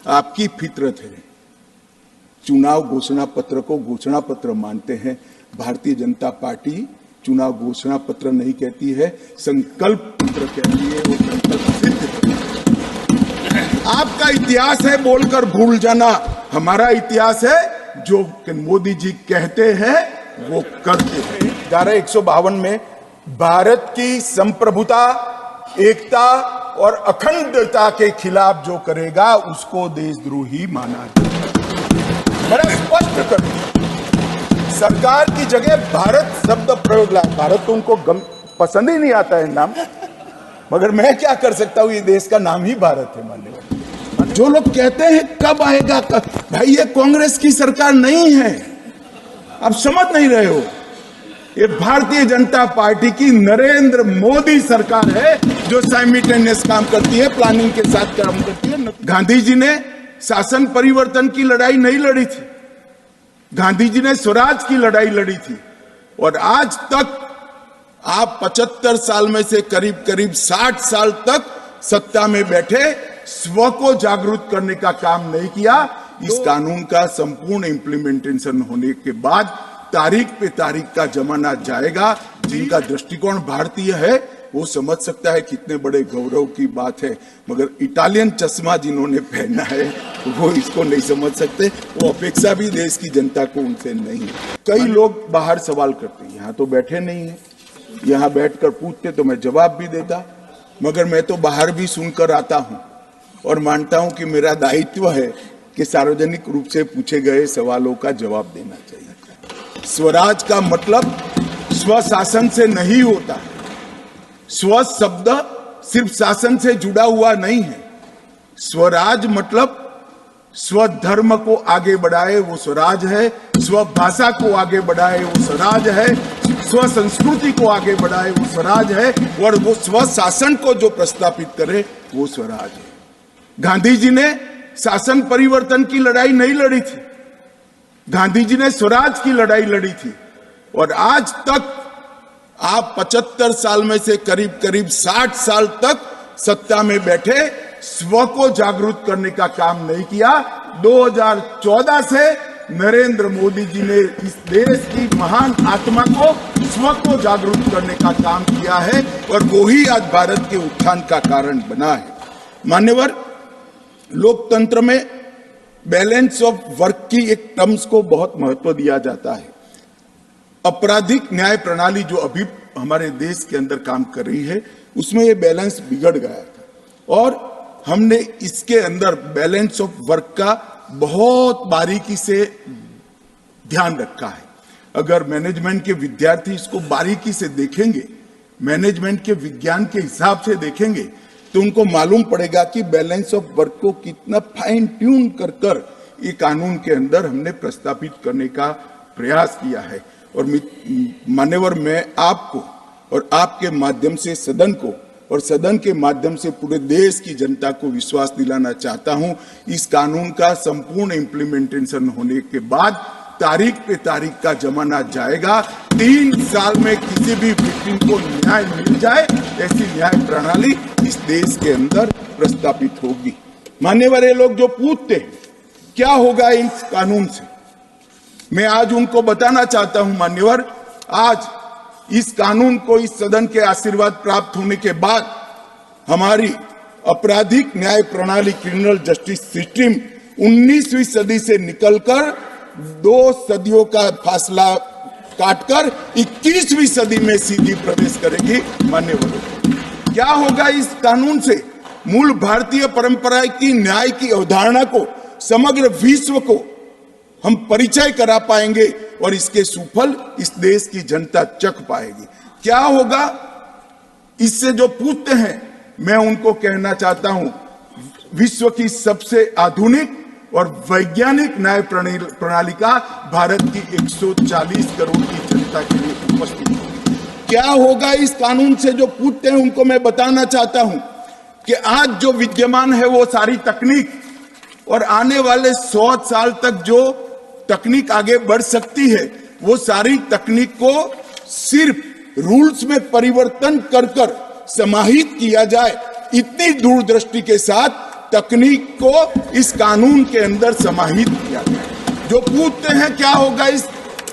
आपकी फितरत है। चुनाव घोषणा पत्र को घोषणा पत्र मानते हैं। भारतीय जनता पार्टी चुनाव घोषणा पत्र नहीं कहती है, संकल्प पत्र कहती है। वो संकल्प सिद्ध है। आपका इतिहास है बोलकर भूल जाना, हमारा इतिहास है जो मोदी जी कहते हैं वो करते हैं। धारा 152 में भारत की संप्रभुता, एकता और अखंडता के खिलाफ जो करेगा उसको देशद्रोही माना जाएगा। बड़ा स्पष्ट कर दिया। सरकार की जगह भारत शब्द प्रयोग लाया। भारत तो उनको पसंद ही नहीं आता है नाम, मगर मैं क्या कर सकता हूं, ये देश का नाम ही भारत है। माननीय जो लोग कहते हैं कब आएगा भाई, ये कांग्रेस की सरकार नहीं है, आप समझ नहीं रहे हो। ये भारतीय जनता पार्टी की नरेंद्र मोदी सरकार है जो साइमल्टेनियस काम करती है, प्लानिंग के साथ काम करती है। गांधी जी ने शासन परिवर्तन की लड़ाई नहीं लड़ी थी, गांधी जी ने स्वराज की लड़ाई लड़ी थी। और आज तक आप 75 साल में से करीब करीब 60 साल तक सत्ता में बैठे, स्व को जागरूक करने का काम नहीं किया। इस कानून का संपूर्ण इंप्लीमेंटेशन होने के बाद तारीख पे तारीख का जमाना जाएगा। जिनका दृष्टिकोण भारतीय है वो समझ सकता है कितने बड़े गौरव की बात है, मगर इटालियन चश्मा जिन्होंने पहना है वो इसको नहीं समझ सकते। वो अपेक्षा भी देश की जनता को उनसे नहीं। कई लोग बाहर सवाल करते हैं, यहाँ तो बैठे नहीं है, यहाँ बैठकर पूछते तो मैं जवाब भी देता, मगर मैं तो बाहर भी सुनकर आता हूँ और मानता हूँ कि मेरा दायित्व है कि सार्वजनिक रूप से पूछे गए सवालों का जवाब देना चाहिए। स्वराज का मतलब स्वशासन से नहीं होता। स्व शब्द सिर्फ शासन से जुड़ा हुआ नहीं है। स्वराज मतलब स्वधर्म को आगे बढ़ाए वो स्वराज है, स्व भाषा को आगे बढ़ाए वो स्वराज है, स्व संस्कृति को आगे बढ़ाए वो स्वराज है, और वो स्व शासन को जो प्रस्तापित करे वो स्वराज है। गांधी जी ने शासन परिवर्तन की लड़ाई नहीं लड़ी थी, गांधी जी ने स्वराज की लड़ाई लड़ी थी। और आज तक आप 75 साल में से करीब करीब 60 साल तक सत्ता में बैठे, स्व को जागरूक करने का काम नहीं किया। 2014 से नरेंद्र मोदी जी ने इस देश की महान आत्मा को, स्व को जागरूक करने का काम किया है और वो ही आज भारत के उत्थान का कारण बना है। मान्यवर, लोकतंत्र में बैलेंस ऑफ वर्क की एक टर्म्स को बहुत महत्व दिया जाता है। आपराधिक न्याय प्रणाली जो अभी हमारे देश के अंदर काम कर रही है उसमें ये बैलेंस बिगड़ गया था और हमने इसके अंदर बैलेंस ऑफ वर्क का बहुत बारीकी से ध्यान रखा है। अगर मैनेजमेंट के विद्यार्थी इसको बारीकी से देखेंगे, मैनेजमेंट के विज्ञान के हिसाब से देखेंगे, तो उनको मालूम पड़ेगा कि बैलेंस ऑफ वर्क को कितना फाइन ट्यून कर कर ये कानून के अंदर हमने प्रस्तापित करने का प्रयास किया है। और मान्यवर, मैं आपको और आपके माध्यम से सदन को और सदन के माध्यम से पूरे देश की जनता को विश्वास दिलाना चाहता हूं, इस कानून का संपूर्ण इंप्लीमेंटेशन होने के बाद तारीख पे तारीख का जमाना जाएगा। 3 साल में किसी भी विक्टिम को न्याय मिल जाए, ऐसी न्याय प्रणाली इस देश के अंदर प्रस्तापित होगी। मान्यवर, ये लोग जो पूछते हैं क्या होगा इस कानून से, मैं आज उनको बताना चाहता हूं। मान्यवर, आज इस कानून को इस सदन के आशीर्वाद प्राप्त होने के बाद हमारी आपराधिक न्याय प्रणाली, क्रिमिनल जस्टिस सिस्टम 19वीं सदी से निकलकर 2 सदियों का फासला काटकर 21वीं सदी में सीधी प्रवेश करेगी। मान्यवर, क्या होगा इस कानून से? मूल भारतीय परंपरा की न्याय की अवधारणा को समग्र विश्व को हम परिचय करा पाएंगे और इसके सुफल इस देश की जनता चख पाएगी। क्या होगा इससे जो पूछते हैं, मैं उनको कहना चाहता हूं, विश्व की सबसे आधुनिक और वैज्ञानिक न्याय प्रणाली का भारत की 140 करोड़ की जनता के लिए उपस्थित होगी। क्या होगा इस कानून से जो पूछते हैं उनको मैं बताना चाहता हूं कि आज जो विद्यमान है वो सारी तकनीक और आने वाले 100 साल तक जो तकनीक आगे बढ़ सकती है, वो सारी तकनीक को सिर्फ रूल्स में परिवर्तन कर कर समाहित किया जाए, इतनी दूरदृष्टि के साथ तकनीक को इस कानून के अंदर समाहित किया गया। जो पूछते हैं क्या होगा इस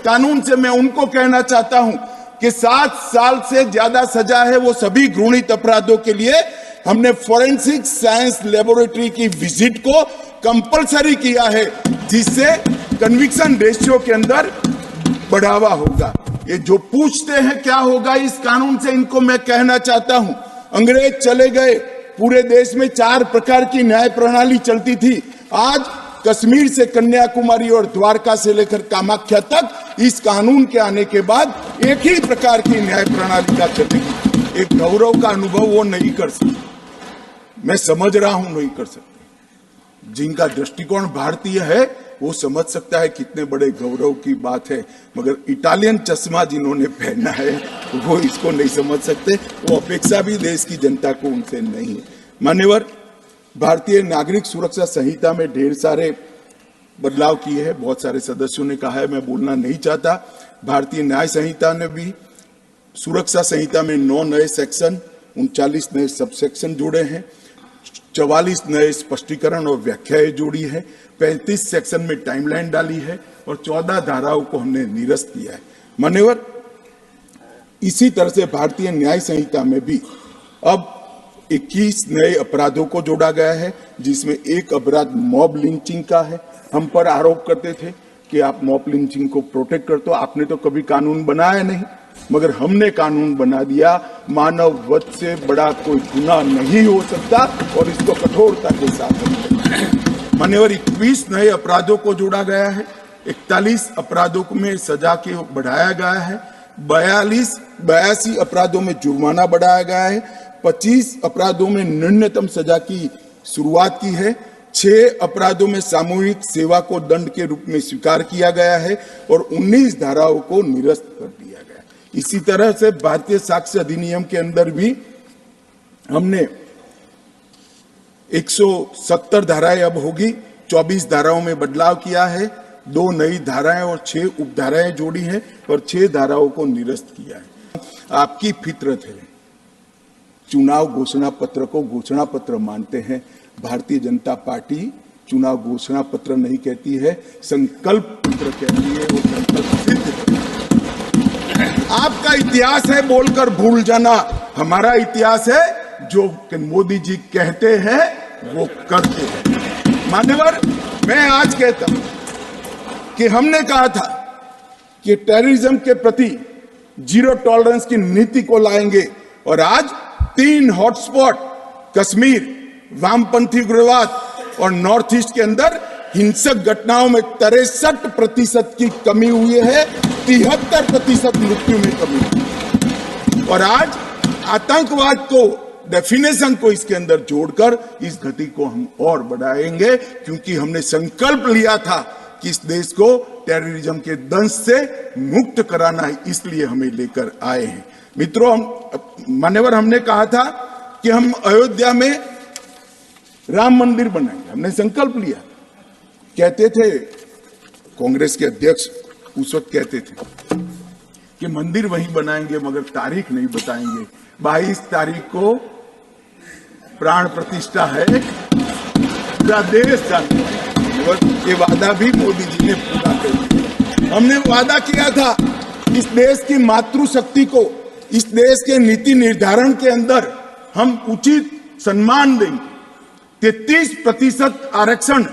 कानून से, मैं उनको कहना चाहता हूं कि 7 साल से ज्यादा सजा है वो सभी घृणित अपराधों के लिए। हमने फोरेंसिक साइंस लेबोरेटरी की विजिट को कंपलसरी किया है, जिससे कन्विक्शन रेशियो के अंदर बढ़ावा होगा। ये जो पूछते हैं क्या होगा इस कानून से, इनको मैं कहना चाहता हूं, अंग्रेज चले गए, पूरे देश में 4 प्रकार की न्याय प्रणाली चलती थी। आज कश्मीर से कन्याकुमारी और द्वारका से लेकर कामाख्या तक इस कानून के आने के बाद एक ही प्रकार की न्याय प्रणाली का चलेगी। एक गौरव का अनुभव वो नहीं कर सकते, मैं समझ रहा हूं नहीं कर सकते। जिनका दृष्टिकोण भारतीय है वो समझ सकता है कितने बड़े गौरव की बात है, मगर इटालियन चश्मा जिन्होंने पहना है वो इसको नहीं समझ सकते। वो अपेक्षा भी देश की जनता को उनसे नहीं है। मान्यवर, भारतीय नागरिक सुरक्षा संहिता में ढेर सारे बदलाव किए हैं, बहुत सारे सदस्यों ने कहा है, मैं बोलना नहीं चाहता। भारतीय न्याय संहिता ने भी सुरक्षा संहिता में 9 नए सेक्शन, 39 नए सबसेक्शन जोड़े हैं, 44 नए स्पष्टीकरण और व्याख्याएं जोड़ी है, 35 सेक्शन में टाइमलाइन डाली है और 14 धाराओं को हमने निरस्त किया है। मान्यवर, इसी तरह से भारतीय न्याय संहिता में भी अब 21 नए अपराधों को जोड़ा गया है, जिसमें एक अपराध मॉब लिंचिंग का है। हम पर आरोप करते थे कि आप मॉब लिंचिंग को प्रोटेक्ट करते हो, आपने तो कभी कानून बनाया नहीं, मगर हमने कानून बना दिया। मानव वध से बड़ा कोई गुनाह नहीं हो सकता और इसको कठोरता के साथ मान्यवर 21 नए अपराधों को जोड़ा गया है, 41 अपराधों में सजा के बढ़ाया गया है, 82 अपराधों में जुर्माना बढ़ाया गया है, 25 अपराधों में न्यूनतम सजा की शुरुआत की है, 6 अपराधों में सामूहिक सेवा को दंड के रूप में स्वीकार किया गया है और 19 धाराओं को निरस्त कर दिया गया। इसी तरह से भारतीय साक्ष्य अधिनियम के अंदर भी हमने 170 धाराएं अब होगी, 24 धाराओं में बदलाव किया है, 2 नई धाराएं और 6 उपधाराएं जोड़ी हैं और 6 धाराओं को निरस्त किया है। आपकी फितरत है, चुनाव घोषणा पत्र को घोषणा पत्र मानते हैं। भारतीय जनता पार्टी चुनाव घोषणा पत्र नहीं कहती है, संकल्प पत्र कहती है और संकल्प सिद्ध। आपका इतिहास है बोलकर भूल जाना, हमारा इतिहास है जो मोदी जी कहते हैं वो करते हैं। मान्यवर, मैं आज कहता हूं कि हमने कहा था कि टेररिज्म के प्रति जीरो टॉलरेंस की नीति को लाएंगे और आज 3 हॉटस्पॉट कश्मीर, वामपंथी उग्रवाद और नॉर्थ ईस्ट के अंदर हिंसक घटनाओं में 63% की कमी हुई है, 73% मृत्यु में कमी हुई। और आज आतंकवाद को डेफिनेशन को इसके अंदर जोड़कर इस गति को हम और बढ़ाएंगे, क्योंकि हमने संकल्प लिया था कि इस देश को टेररिज्म के दंश से मुक्त कराना है, इसलिए हमें लेकर आए हैं। मित्रों, मान्यवर, हमने कहा था कि हम अयोध्या में राम मंदिर बनाएंगे, हमने संकल्प लिया। कहते थे कांग्रेस के अध्यक्ष उस वक्त कहते थे कि मंदिर वहीं बनाएंगे मगर तारीख नहीं बताएंगे। 22 तारीख को प्राण प्रतिष्ठा है, पूरा देश जानता है और ये वादा भी मोदी जी ने पूरा कर दिया। हमने वादा किया था इस देश की मातृशक्ति को, इस देश के नीति निर्धारण के अंदर हम उचित सम्मान देंगे। 33% आरक्षण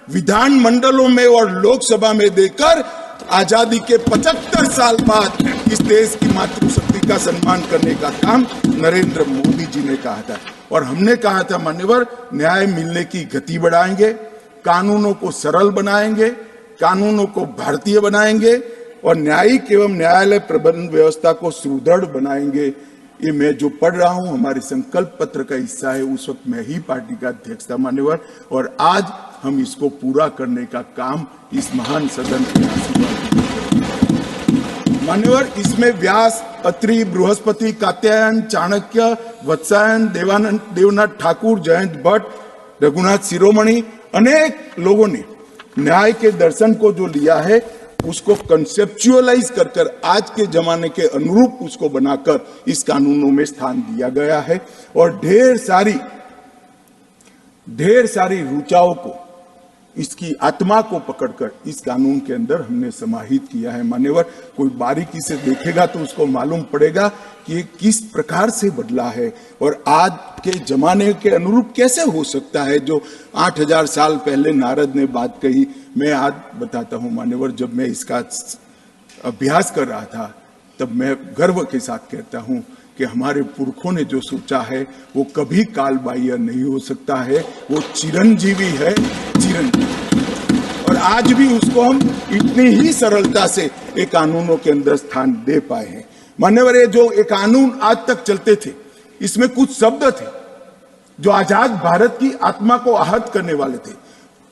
विधान मंडलों में और लोकसभा में देकर आजादी के 75 साल बाद इस देश की मातृशक्ति का सम्मान करने का काम नरेंद्र मोदी जी ने कहा था। और हमने कहा था मान्यवर, न्याय मिलने की गति बढ़ाएंगे, कानूनों को सरल बनाएंगे, कानूनों को भारतीय बनाएंगे और न्यायिक एवं न्यायालय प्रबंध व्यवस्था को सुदृढ़ बनाएंगे। ये मैं जो पढ़ रहा हूं हमारे संकल्प पत्र का हिस्सा है। उस वक्त मैं ही पार्टी का अध्यक्ष था मान्यवर, और आज हम इसको पूरा करने का काम इस महान सदन के आशीर्वाद मान्यवर। इसमें व्यास, अत्रि, बृहस्पति, कात्यायन, चाणक्य, वत्सायन, देवनाथ ठाकुर, जयंत भट्ट, रघुनाथ शिरोमणि, अनेक लोगों ने न्याय के दर्शन को जो लिया है उसको कंसेप्चुअलाइज कर आज के जमाने के अनुरूप उसको बनाकर इस कानूनों में स्थान दिया गया है। और ढेर सारी ढेर सारी ऋचाओं को, इसकी आत्मा को पकड़कर इस कानून के अंदर हमने समाहित किया है। मान्यवर, कोई बारीकी से देखेगा तो उसको मालूम पड़ेगा कि ये किस प्रकार से बदला है और आज के जमाने के अनुरूप कैसे हो सकता है। जो 8000 साल पहले नारद ने बात कही, मैं आज बताता हूं मान्यवर, जब मैं इसका अभ्यास कर रहा था तब मैं गर्व के साथ कहता हूं कि हमारे पुरखों ने जो सोचा है वो कभी काल बाह्य नहीं हो सकता है, वो चिरंजीवी है, चिरंजीवी। और आज भी उसको हम इतनी ही सरलता से एक कानूनों के अंदर स्थान दे पाए हैं। मान्यवर, ये जो एक कानून आज तक चलते थे, इसमें कुछ शब्द थे जो आजाद भारत की आत्मा को आहत करने वाले थे।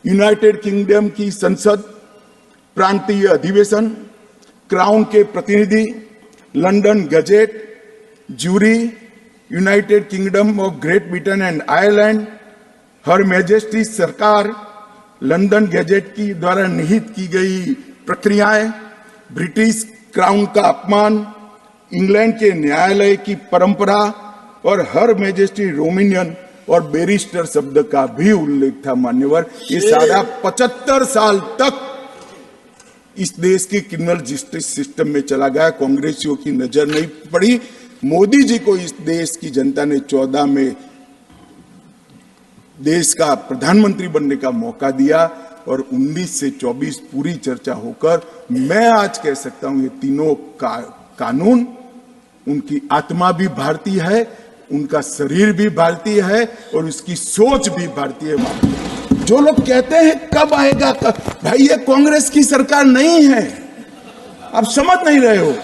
यूनाइटेड किंगडम की संसद, प्रांतीय अधिवेशन, क्राउन के प्रतिनिधि, London gazette, jury, United Kingdom of Great Britain and Ireland, her majesty सरकार, लंदन गजेट की द्वारा निहित की गई प्रक्रियाएं, ब्रिटिश क्राउन का अपमान, इंग्लैंड के न्यायालय की परंपरा और हर मैजेस्टी रोमिनियन और बैरिस्टर शब्द का भी उल्लेख था। मान्यवर, ये सारा 75 साल तक इस देश की क्रिमिनल जस्टिस सिस्टम में चला गया। कांग्रेसियों की नजर नहीं पड़ी। मोदी जी को इस देश की जनता ने 14 में देश का प्रधानमंत्री बनने का मौका दिया और 19 से 24 पूरी चर्चा होकर मैं आज कह सकता हूं ये तीनों कानून, उनकी आत्मा भी भारतीय है, उनका शरीर भी भारतीय है और उसकी सोच भी भारतीय है। जो लोग कहते हैं कब आएगा भाई, ये कांग्रेस की सरकार नहीं है, आप समझ नहीं रहे हो।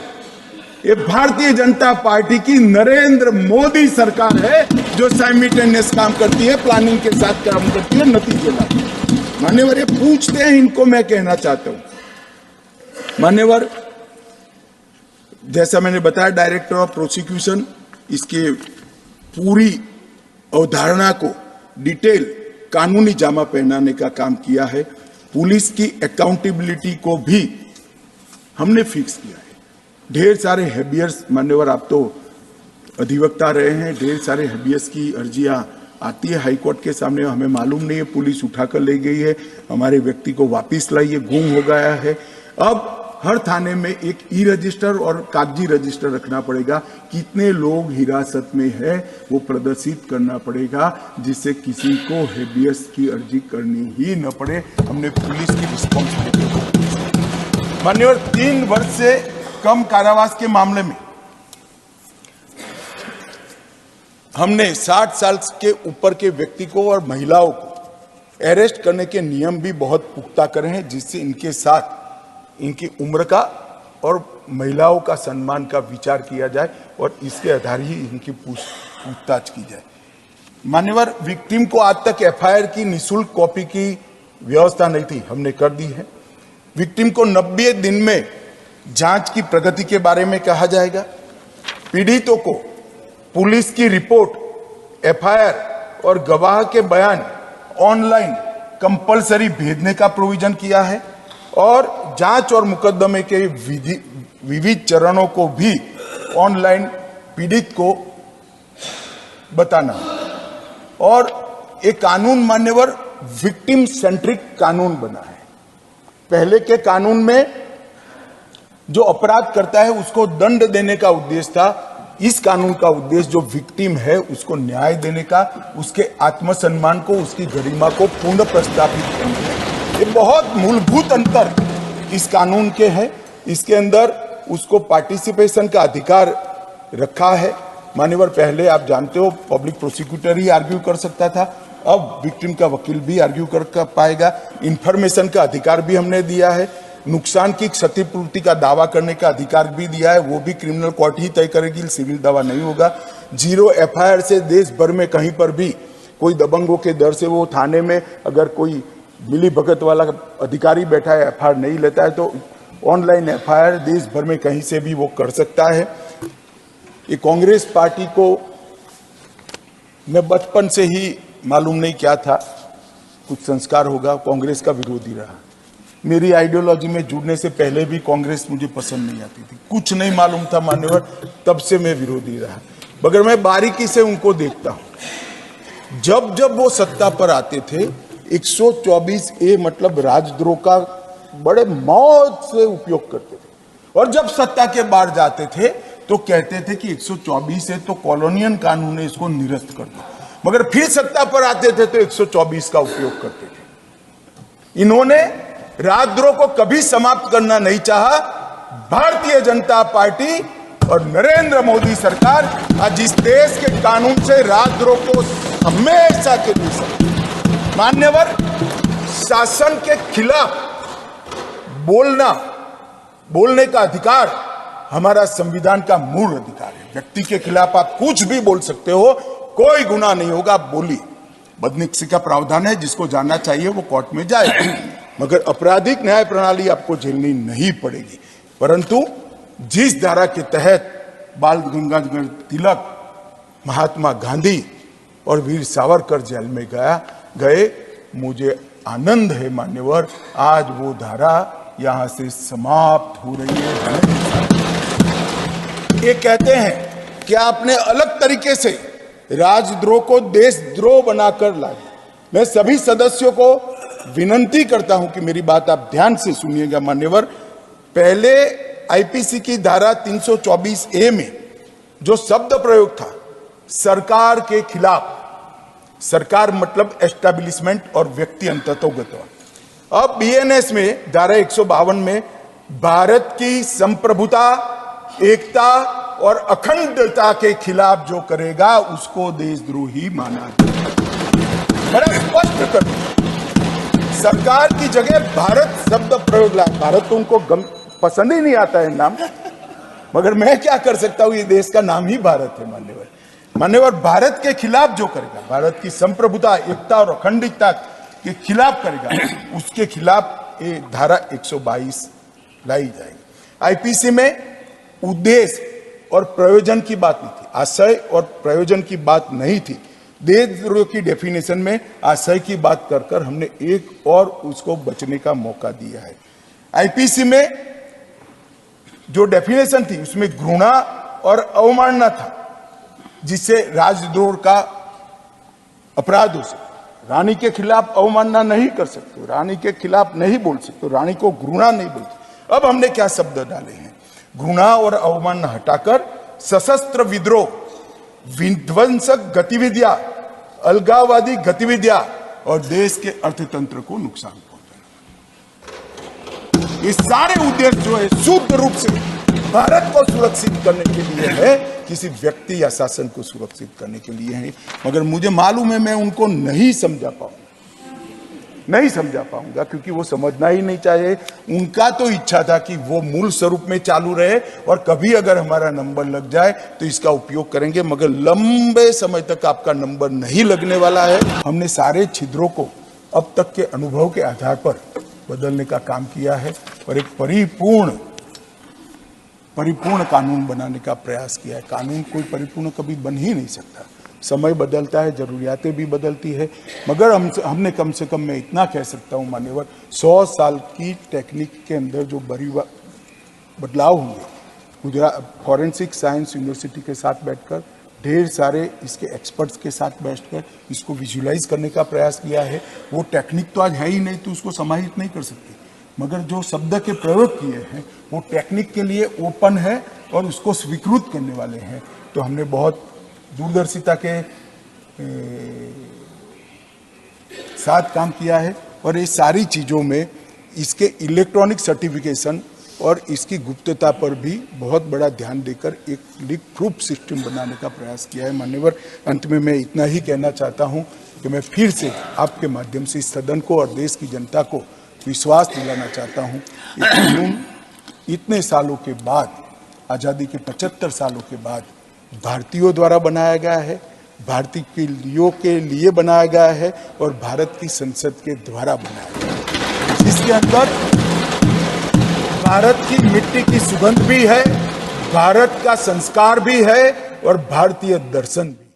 ये भारतीय जनता पार्टी की नरेंद्र मोदी सरकार है जो साइमल्टेनियस काम करती है, प्लानिंग के साथ काम करती है, नतीजे लाती है। मान्यवर, ये पूछते हैं, इनको मैं कहना चाहता हूं। मान्यवर, जैसा मैंने बताया, डायरेक्टर ऑफ प्रोसिक्यूशन इसके पूरी अवधारणा को डिटेल कानूनी जामा पहनाने का काम किया है। पुलिस की अकाउंटेबिलिटी को भी हमने फिक्स किया है। ढेर सारे हेबियस, मान्यवर आप तो अधिवक्ता रहे हैं, ढेर सारे हेबियस की अर्जियां आती है हाईकोर्ट के सामने, हमें मालूम नहीं है, पुलिस उठाकर ले गई है, हमारे व्यक्ति को वापिस लाई है, गुम हो गया है। अब हर थाने में एक ई रजिस्टर और कागजी रजिस्टर रखना पड़ेगा। कितने लोग हिरासत में है वो प्रदर्शित करना पड़ेगा, जिससे किसी को हेबियस की अर्जी करनी ही न पड़े। हमने पुलिस की रिस्पॉन्सिबिलिटी। मान्यवर, 3 वर्ष से कम कारावास के मामले में हमने 60 साल के ऊपर के व्यक्ति को और महिलाओं को अरेस्ट करने के नियम भी बहुत पुख्ता करे हैं, जिससे इनके साथ इनकी उम्र का और महिलाओं का सम्मान का विचार किया जाए और इसके आधार ही इनकी पूछताछ की जाए। मान्यवर, विक्टिम को आज तक एफआईआर की निःशुल्क कॉपी की व्यवस्था नहीं थी, हमने कर दी है। विक्टिम को 90 दिन में जांच की प्रगति के बारे में कहा जाएगा। पीड़ितों को पुलिस की रिपोर्ट, एफआईआर और गवाह के बयान ऑनलाइन कंपलसरी भेजने का प्रोविजन किया है और जांच और मुकदमे के विविध चरणों को भी ऑनलाइन पीड़ित को बताना। और एक कानून मान्यवर विक्टिम सेंट्रिक कानून बना है। पहले के कानून में जो अपराध करता है उसको दंड देने का उद्देश्य था। इस कानून का उद्देश्य जो विक्टिम है उसको न्याय देने का, उसके आत्मसम्मान को, उसकी गरिमा को पूर्ण प्रस्तावित करने का। ये बहुत मूलभूत अंतर इस कानून के है। इसके अंदर उसको पार्टिसिपेशन का अधिकार रखा है। मान्यवर, पहले आप जानते हो पब्लिक प्रोसिक्यूटर ही आर्ग्यू कर सकता था, अब विक्टिम का वकील भी आर्ग्यू कर पाएगा। इंफॉर्मेशन का अधिकार भी हमने दिया है। नुकसान की क्षतिपूर्ति का दावा करने का अधिकार भी दिया है, वो भी क्रिमिनल कोर्ट ही तय करेगी, सिविल दावा नहीं होगा। 0 एफआईआर से देश भर में कहीं पर भी कोई दबंगों के डर से वो थाने में अगर कोई मिली भगत वाला अधिकारी बैठा है, एफआईआर नहीं लेता है, तो ऑनलाइन एफआईआर देश भर में कहीं से भी वो कर सकता है। ये कांग्रेस पार्टी को मैं बचपन से ही मालूम नहीं क्या था, कुछ संस्कार होगा, कांग्रेस का विरोधी रहा। मेरी आइडियोलॉजी में जुड़ने से पहले भी कांग्रेस मुझे पसंद नहीं आती थी, कुछ नहीं मालूम था मान्यवर, तब से मैं विरोधी रहा। मगर मैं बारीकी से उनको देखता हूं। जब जब वो सत्ता पर आते थे 124A मतलब राजद्रोह का बड़े मौत से उपयोग करते थे, और जब सत्ता के बाहर जाते थे तो कहते थे कि 124 है तो कॉलोनियल कानून है, इसको निरस्त कर दो, मगर फिर सत्ता पर आते थे तो 124 का उपयोग करते थे। इन्होंने राजद्रोह को कभी समाप्त करना नहीं चाहा। भारतीय जनता पार्टी और नरेंद्र मोदी सरकार आज इस देश के कानून से राजद्रोह को हमेशा के लिए मान्यवर शासन के खिलाफ बोलने का अधिकार हमारा संविधान का मूल अधिकार है। व्यक्ति के खिलाफ आप कुछ भी बोल सकते हो, कोई गुनाह नहीं होगा, आप बोलिए। बदनिक्सी का प्रावधान है, जिसको जानना चाहिए वो कोर्ट में जाए, मगर आपराधिक न्याय प्रणाली आपको झेलनी नहीं पड़ेगी। परंतु जिस धारा के तहत बाल गंगाधर तिलक, महात्मा गांधी और वीर सावरकर जेल में गए, मुझे आनंद है मान्यवर, आज वो धारा यहां से समाप्त हो रही है। ये कहते हैं कि आपने अलग तरीके से राजद्रोह को देशद्रोह बनाकर लाए। मैं सभी सदस्यों को विनंती करता हूं कि मेरी बात आप ध्यान से सुनिएगा मान्यवर। पहले आईपीसी की धारा 324A में जो शब्द प्रयोग था सरकार के खिलाफ, सरकार मतलब एस्टैब्लिशमेंट और व्यक्ति अंततोगत, अब बीएनएस में धारा 152 में भारत की संप्रभुता, एकता और अखंडता के खिलाफ जो करेगा उसको देशद्रोही माना जाएगा। बड़ा स्पष्ट कर, सरकार की जगह भारत शब्द प्रयोग लाए। भारत तो उनको पसंद ही नहीं आता है नाम, मगर मैं क्या कर सकता हूं, ये देश का नाम ही भारत है मान्यवर। भारत के खिलाफ जो करेगा, भारत की संप्रभुता, एकता और अखंडता के खिलाफ करेगा, उसके खिलाफ ये धारा 122 लाई जाएगी। आईपीसी में उद्देश्य और प्रयोजन की बात नहीं थी, आशय और प्रयोजन की बात नहीं थी। देशद्रोह की डेफिनेशन में आशय की बात कर हमने एक और उसको बचने का मौका दिया है। आईपीसी में जो डेफिनेशन थी उसमें घृणा और अवमानना था, जिससे राजद्रोह का अपराध हो सकता। रानी के खिलाफ अवमानना नहीं कर सकते, रानी के खिलाफ नहीं बोल सकते, रानी को घृणा नहीं बोल सकते। अब हमने क्या शब्द डाले हैं, घृणा और अवमानना हटाकर सशस्त्र विद्रोह, विध्वंसक गतिविधियां, अलगाववादी गतिविधियां और देश के अर्थतंत्र को नुकसान पहुंचाना, ये सारे उद्देश्य जो है शुद्ध रूप से भारत को सुरक्षित करने के लिए है, किसी व्यक्ति या शासन को सुरक्षित करने के लिए है। मगर मुझे मालूम है मैं उनको नहीं समझा पाऊंगा, क्योंकि वो समझना ही नहीं चाहे। उनका तो इच्छा था कि वो मूल स्वरूप में चालू रहे और कभी अगर हमारा नंबर लग जाए तो इसका उपयोग करेंगे, मगर लंबे समय तक आपका नंबर नहीं लगने वाला है। हमने सारे छिद्रों को अब तक के अनुभव के आधार पर बदलने का काम किया है और एक परिपूर्ण कानून बनाने का प्रयास किया है। कानून कोई परिपूर्ण कभी बन ही नहीं सकता, समय बदलता है, जरूरियातें भी बदलती है, मगर हमने कम से कम मैं इतना कह सकता हूं मान्यवर, 100 साल की टेक्निक के अंदर जो बदलाव होंगे, गुजरात फॉरेंसिक साइंस यूनिवर्सिटी के साथ बैठकर, ढेर सारे इसके एक्सपर्ट्स के साथ बैठकर इसको विजुलाइज करने का प्रयास किया है। वो टेक्निक तो आज है ही नहीं तो उसको समाहित नहीं कर सकते, मगर जो शब्द के प्रयोग किए हैं वो टेक्निक के लिए ओपन है और उसको स्वीकृत करने वाले हैं। तो हमने बहुत दूरदर्शिता के साथ काम किया है और ये सारी चीज़ों में इसके इलेक्ट्रॉनिक सर्टिफिकेशन और इसकी गुप्तता पर भी बहुत बड़ा ध्यान देकर एक लीक प्रूफ सिस्टम बनाने का प्रयास किया है मान्यवर। अंत में मैं इतना ही कहना चाहता हूं कि मैं फिर से आपके माध्यम से इस सदन को और देश की जनता को विश्वास दिलाना चाहता हूं, ये कानून इतने सालों के बाद, आज़ादी के 75 सालों के बाद भारतीयों द्वारा बनाया गया है, भारतीयों के लिए बनाया गया है और भारत की संसद के द्वारा बनाया गया है, जिसके अंदर भारत की मिट्टी की सुगंध भी है, भारत का संस्कार भी है और भारतीय दर्शन भी।